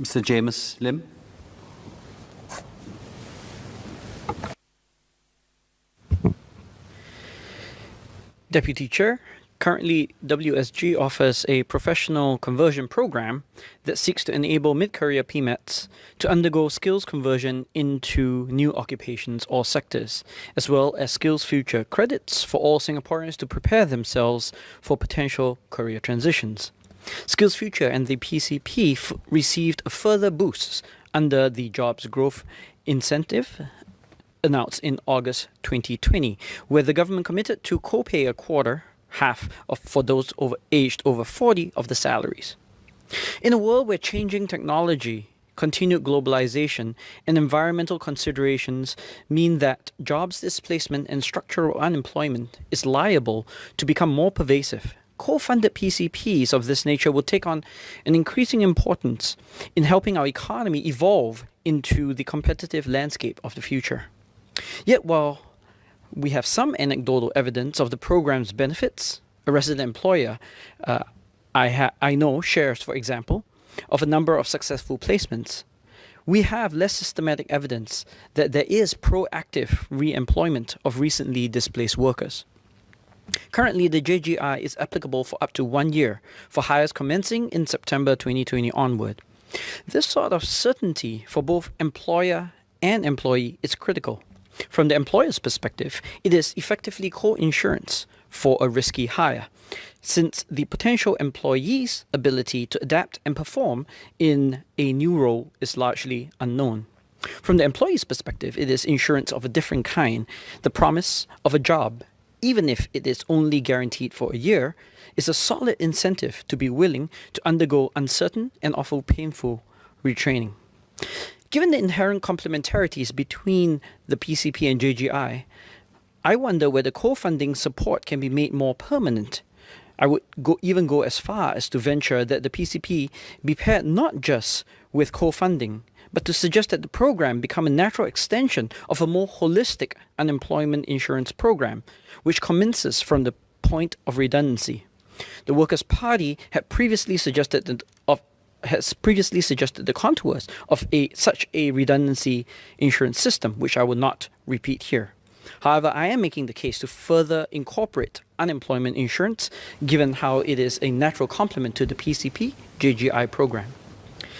Mr. Jamus Lim. Deputy Chair, currently WSG offers a professional conversion program that seeks to enable mid-career PMETs to undergo skills conversion into new occupations or sectors, as well as skills future credits for all Singaporeans to prepare themselves for potential career transitions. Skills Future and the PCP received a further boost under the Jobs Growth Incentive announced in August 2020, where the government committed to co-pay a quarter, half for those aged over 40 of the salaries. In a world where changing technology, continued globalization, and environmental considerations mean that jobs displacement and structural unemployment is liable to become more pervasive, co-funded PCPs of this nature will take on an increasing importance in helping our economy evolve into the competitive landscape of the future. Yet while we have some anecdotal evidence of the program's benefits, a resident employer I know shares, for example, of a number of successful placements, we have less systematic evidence that there is proactive re-employment of recently displaced workers. Currently, the JGI is applicable for up to 1 year for hires commencing in September 2020 onward. This sort of certainty for both employer and employee is critical. From the employer's perspective, it is effectively co-insurance for a risky hire, since the potential employee's ability to adapt and perform in a new role is largely unknown. From the employee's perspective, it is insurance of a different kind. The promise of a job, even if it is only guaranteed for a year, is a solid incentive to be willing to undergo uncertain and often painful retraining. Given the inherent complementarities between the PCP and JGI, I wonder whether co-funding support can be made more permanent. I would even go as far as to venture that the PCP be paired not just with co-funding, but to suggest that the program become a natural extension of a more holistic unemployment insurance program, which commences from the point of redundancy. The Workers' Party had previously suggested the contours of such a redundancy insurance system, which I will not repeat here. However, I am making the case to further incorporate unemployment insurance, given how it is a natural complement to the PCP JGI program.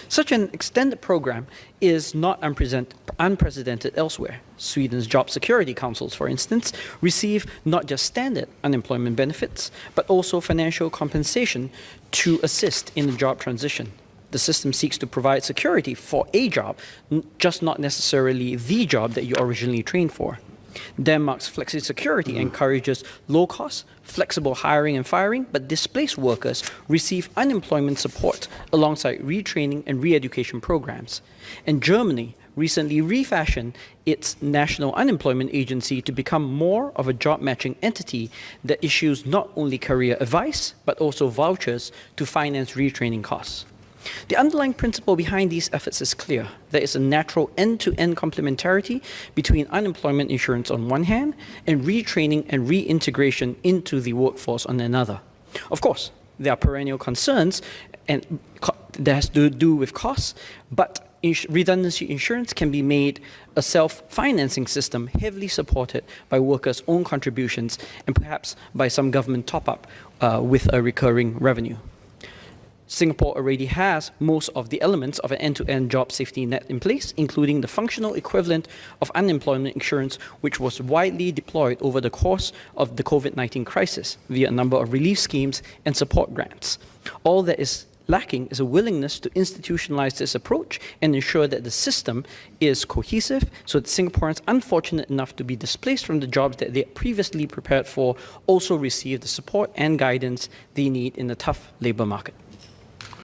Such an extended program is not unprecedented elsewhere. Sweden's job security councils, for instance, receive not just standard unemployment benefits, but also financial compensation to assist in the job transition. The system seeks to provide security for a job, just not necessarily the job that you originally trained for. Denmark's flexi-security encourages low-cost, flexible hiring and firing, but displaced workers receive unemployment support alongside retraining and re-education programs. And Germany recently refashioned its National Unemployment Agency to become more of a job-matching entity that issues not only career advice, but also vouchers to finance retraining costs. The underlying principle behind these efforts is clear. There is a natural end-to-end complementarity between unemployment insurance on one hand and retraining and reintegration into the workforce on another. Of course, there are perennial concerns and that has to do with costs, but redundancy insurance can be made a self-financing system heavily supported by workers' own contributions and perhaps by some government top-up with a recurring revenue. Singapore already has most of the elements of an end-to-end job safety net in place, including the functional equivalent of unemployment insurance, which was widely deployed over the course of the COVID-19 crisis via a number of relief schemes and support grants. All that is lacking is a willingness to institutionalize this approach and ensure that the system is cohesive so that Singaporeans unfortunate enough to be displaced from the jobs that they previously prepared for also receive the support and guidance they need in a tough labour market.